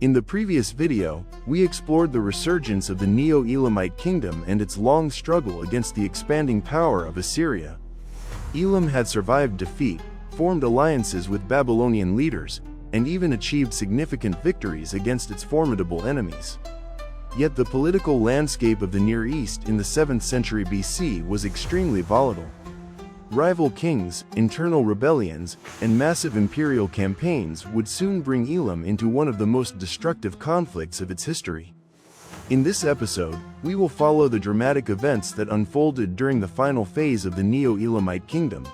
In the previous video, we explored the resurgence of the Neo-Elamite kingdom and its long struggle against the expanding power of Assyria. Elam had survived defeat, formed alliances with Babylonian leaders, and even achieved significant victories against its formidable enemies. Yet the political landscape of the Near East in the 7th century BC was extremely volatile. Rival kings, internal rebellions, and massive imperial campaigns would soon bring Elam into one of the most destructive conflicts of its history. In this episode, we will follow the dramatic events that unfolded during the final phase of the Neo-Elamite kingdom: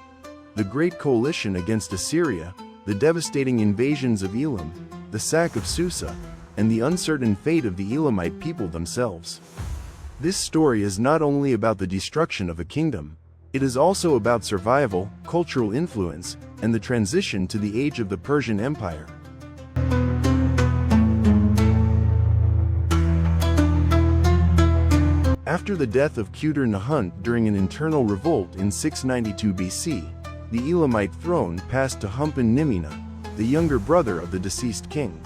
the Great Coalition against Assyria, the devastating invasions of Elam, the sack of Susa, and the uncertain fate of the Elamite people themselves. This story is not only about the destruction of a kingdom, it is also about survival, cultural influence, and the transition to the age of the Persian Empire. After the death of Qudur-Nahant during an internal revolt in 692 BC, the Elamite throne passed to Humpan-Nimina, the younger brother of the deceased king.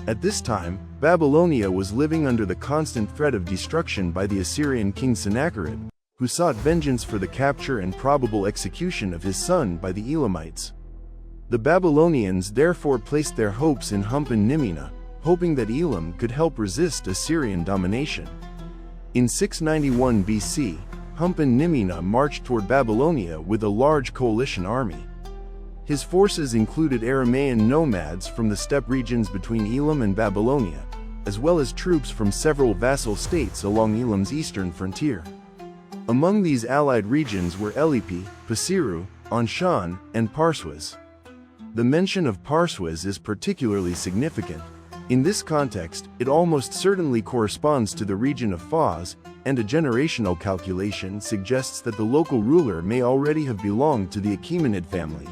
At this time, Babylonia was living under the constant threat of destruction by the Assyrian king Sennacherib, who sought vengeance for the capture and probable execution of his son by the Elamites. The Babylonians therefore placed their hopes in Humpan-Nimina, hoping that Elam could help resist Assyrian domination. In 691 BC, Humpan-Nimina marched toward Babylonia with a large coalition army. His forces included Aramaean nomads from the steppe regions between Elam and Babylonia, as well as troops from several vassal states along Elam's eastern frontier. Among these allied regions were Elipi, Pasiru, Anshan, and Parswas. The mention of Parswas is particularly significant. In this context, it almost certainly corresponds to the region of Fars, and a generational calculation suggests that the local ruler may already have belonged to the Achaemenid family,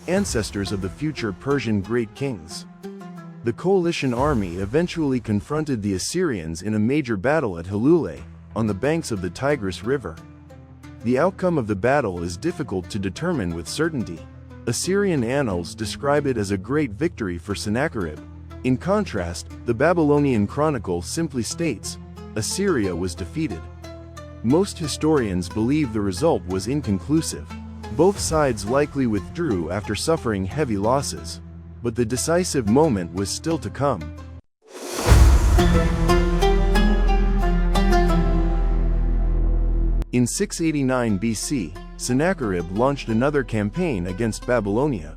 ancestors of the future Persian great kings. The coalition army eventually confronted the Assyrians in a major battle at Halule, on the banks of the Tigris River. The outcome of the battle is difficult to determine with certainty. Assyrian annals describe it as a great victory for Sennacherib. In contrast, the Babylonian Chronicles simply states, Assyria was defeated. Most historians believe the result was inconclusive. Both sides likely withdrew after suffering heavy losses. But the decisive moment was still to come. In 689 BC, Sennacherib launched another campaign against Babylonia.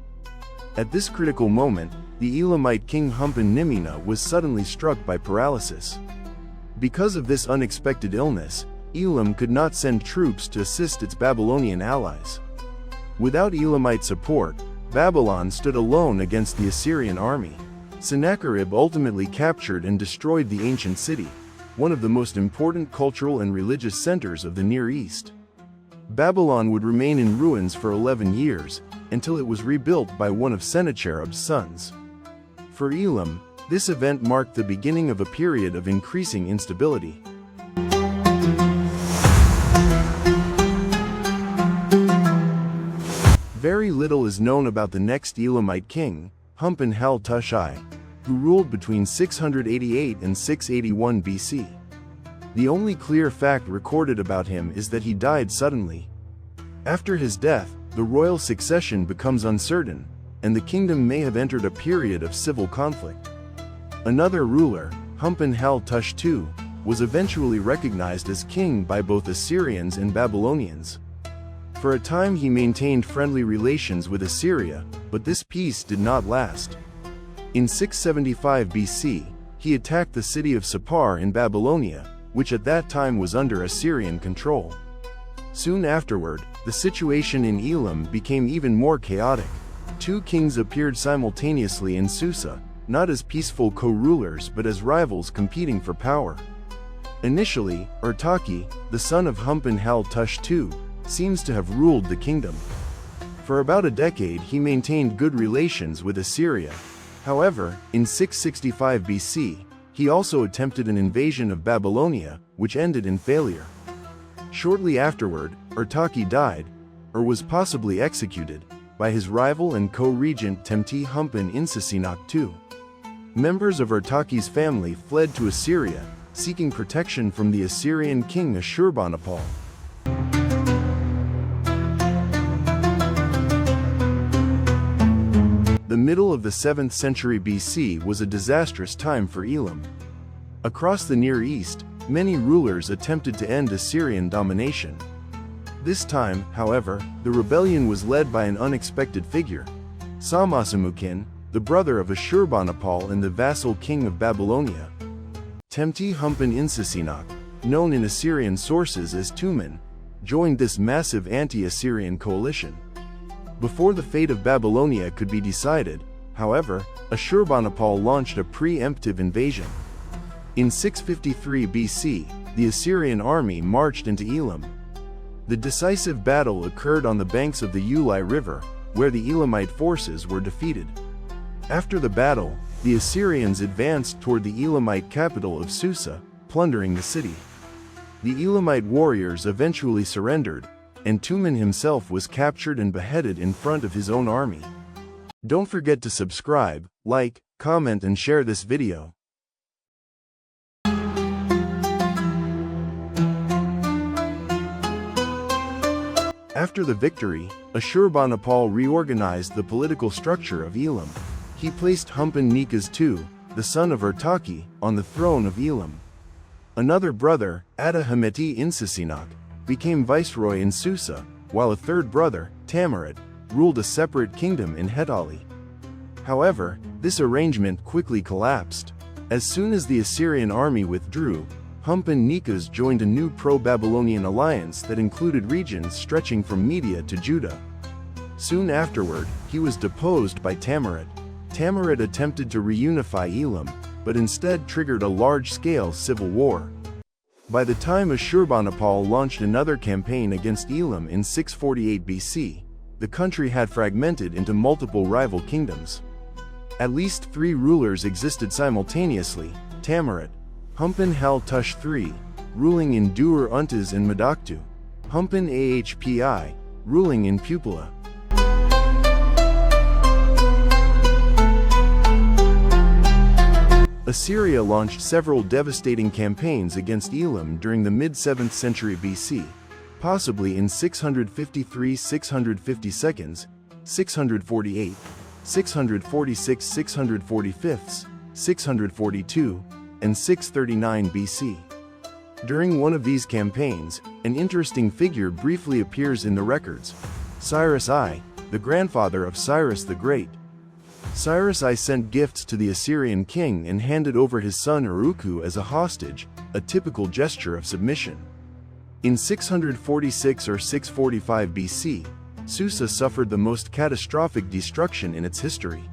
At this critical moment, the Elamite king Humpan-Nimina was suddenly struck by paralysis. Because of this unexpected illness, Elam could not send troops to assist its Babylonian allies. Without Elamite support, Babylon stood alone against the Assyrian army. Sennacherib ultimately captured and destroyed the ancient city, one of the most important cultural and religious centers of the Near East. Babylon would remain in ruins for 11 years, until it was rebuilt by one of Sennacherib's sons. For Elam, this event marked the beginning of a period of increasing instability. Very little is known about the next Elamite king, Humpan-Tushai, who ruled between 688 and 681 BC. The only clear fact recorded about him is that he died suddenly. After his death, the royal succession becomes uncertain, and the kingdom may have entered a period of civil conflict. Another ruler, Humpan-Tush II, was eventually recognized as king by both Assyrians and Babylonians. For a time he maintained friendly relations with Assyria, but this peace did not last. In 675 BC, he attacked the city of Sippar in Babylonia, which at that time was under Assyrian control. Soon afterward, the situation in Elam became even more chaotic. Two kings appeared simultaneously in Susa, not as peaceful co-rulers but as rivals competing for power. Initially, Urtaki, the son of Humpan-Tush II, seems to have ruled the kingdom. For about a decade he maintained good relations with Assyria. However, in 665 BC, he also attempted an invasion of Babylonia, which ended in failure. Shortly afterward, Urtaki died, or was possibly executed, by his rival and co-regent Temti Humpan-Insisinok II. Members of Artaxi's family fled to Assyria, seeking protection from the Assyrian king Ashurbanipal. The middle of the 7th century BC was a disastrous time for Elam. Across the Near East, many rulers attempted to end Assyrian domination. This time, however, the rebellion was led by an unexpected figure, Shamasamukin, the brother of Ashurbanipal and the vassal king of Babylonia. Temti Humpan Insasinak, known in Assyrian sources as Tumen, joined this massive anti-Assyrian coalition. Before the fate of Babylonia could be decided, however, Ashurbanipal launched a preemptive invasion. In 653 BC, the Assyrian army marched into Elam. The decisive battle occurred on the banks of the Ulai River, where the Elamite forces were defeated. After the battle, the Assyrians advanced toward the Elamite capital of Susa, plundering the city. The Elamite warriors eventually surrendered, and Tumen himself was captured and beheaded in front of his own army. Don't forget to subscribe, like, comment and share this video. After the victory, Ashurbanipal reorganized the political structure of Elam. He placed Humpan Nikas II, the son of Artaki, on the throne of Elam. Another brother, Atta Hameti Insasinak, became viceroy in Susa, while a third brother, Tamarit, ruled a separate kingdom in Hetali. However, this arrangement quickly collapsed. As soon as the Assyrian army withdrew, Humpan Nikas joined a new pro-Babylonian alliance that included regions stretching from Media to Judah. Soon afterward, he was deposed by Tamarit. Tamarit attempted to reunify Elam, but instead triggered a large-scale civil war. By the time Ashurbanipal launched another campaign against Elam in 648 BC, the country had fragmented into multiple rival kingdoms. At least 3 rulers existed simultaneously: Tamarit, Humpan Hal-Tush III, ruling in Dur Untaz and Madaktu, Humpan Ahpi, ruling in Pupila. Assyria launched several devastating campaigns against Elam during the mid-7th century BC, possibly in 653-652, 648, 646, 645, 642, and 639 BC. During one of these campaigns, an interesting figure briefly appears in the records: Cyrus I, the grandfather of Cyrus the Great. Cyrus I sent gifts to the Assyrian king and handed over his son Uruku as a hostage, a typical gesture of submission. In 646 or 645 BC, Susa suffered the most catastrophic destruction in its history.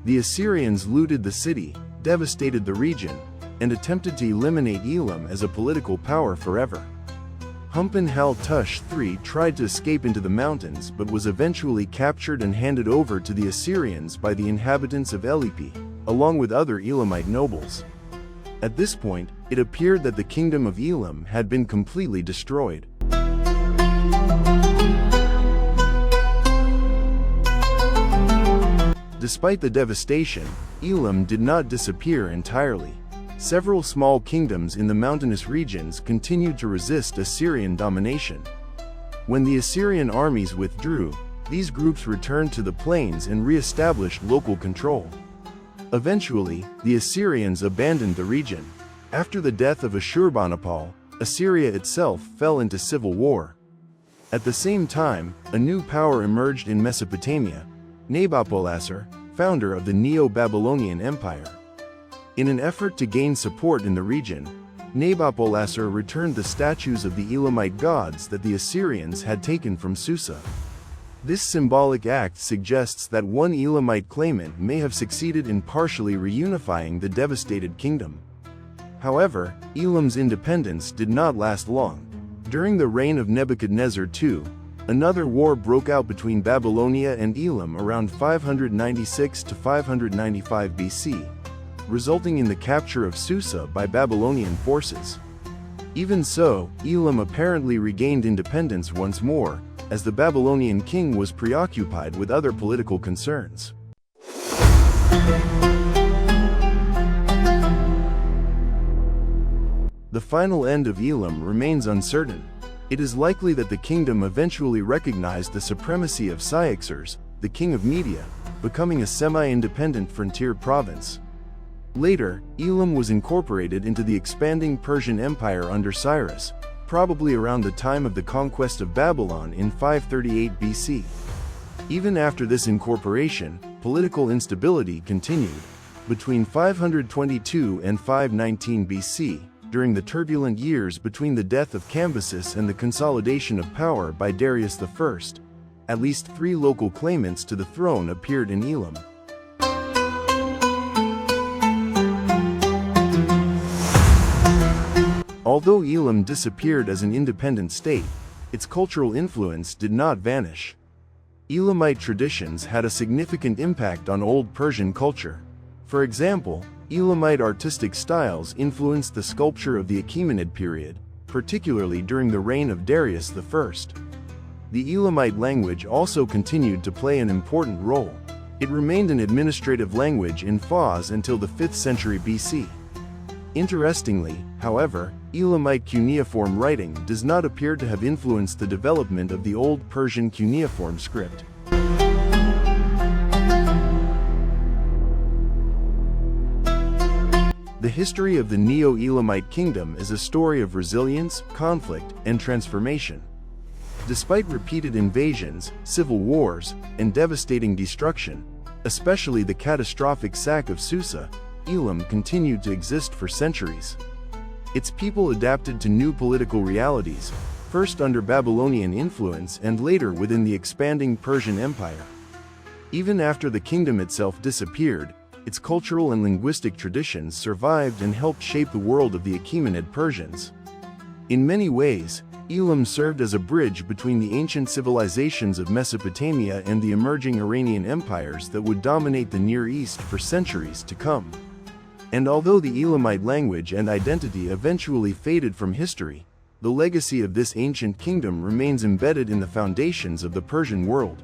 The Assyrians looted the city, devastated the region, and attempted to eliminate Elam as a political power forever. Humpan Hal-Tush III tried to escape into the mountains but was eventually captured and handed over to the Assyrians by the inhabitants of Elipi, along with other Elamite nobles. At this point, it appeared that the kingdom of Elam had been completely destroyed. Despite the devastation, Elam did not disappear entirely. Several small kingdoms in the mountainous regions continued to resist Assyrian domination. When the Assyrian armies withdrew, these groups returned to the plains and re-established local control. Eventually, the Assyrians abandoned the region. After the death of Ashurbanipal, Assyria itself fell into civil war. At the same time, a new power emerged in Mesopotamia: Nabopolassar, founder of the Neo-Babylonian Empire. In an effort to gain support in the region, Nabopolassar returned the statues of the Elamite gods that the Assyrians had taken from Susa. This symbolic act suggests that one Elamite claimant may have succeeded in partially reunifying the devastated kingdom. However, Elam's independence did not last long. During the reign of Nebuchadnezzar II, another war broke out between Babylonia and Elam around 596 to 595 BC. Resulting in the capture of Susa by Babylonian forces. Even so, Elam apparently regained independence once more, as the Babylonian king was preoccupied with other political concerns. The final end of Elam remains uncertain. It is likely that the kingdom eventually recognized the supremacy of Cyaxares, the king of Media, becoming a semi-independent frontier province. Later, Elam was incorporated into the expanding Persian Empire under Cyrus, probably around the time of the conquest of Babylon in 538 BC. Even after this incorporation, political instability continued. Between 522 and 519 BC, during the turbulent years between the death of Cambyses and the consolidation of power by Darius I, at least 3 local claimants to the throne appeared in Elam. Although Elam disappeared as an independent state, its cultural influence did not vanish. Elamite traditions had a significant impact on Old Persian culture. For example, Elamite artistic styles influenced the sculpture of the Achaemenid period, particularly during the reign of Darius I. The Elamite language also continued to play an important role. It remained an administrative language in Fars until the 5th century BC. Interestingly, however, Elamite cuneiform writing does not appear to have influenced the development of the Old Persian cuneiform script. The history of the Neo-Elamite kingdom is a story of resilience, conflict, and transformation. Despite repeated invasions, civil wars, and devastating destruction, especially the catastrophic sack of Susa, Elam continued to exist for centuries. Its people adapted to new political realities, first under Babylonian influence and later within the expanding Persian Empire. Even after the kingdom itself disappeared, its cultural and linguistic traditions survived and helped shape the world of the Achaemenid Persians. In many ways, Elam served as a bridge between the ancient civilizations of Mesopotamia and the emerging Iranian empires that would dominate the Near East for centuries to come. And although the Elamite language and identity eventually faded from history, the legacy of this ancient kingdom remains embedded in the foundations of the Persian world.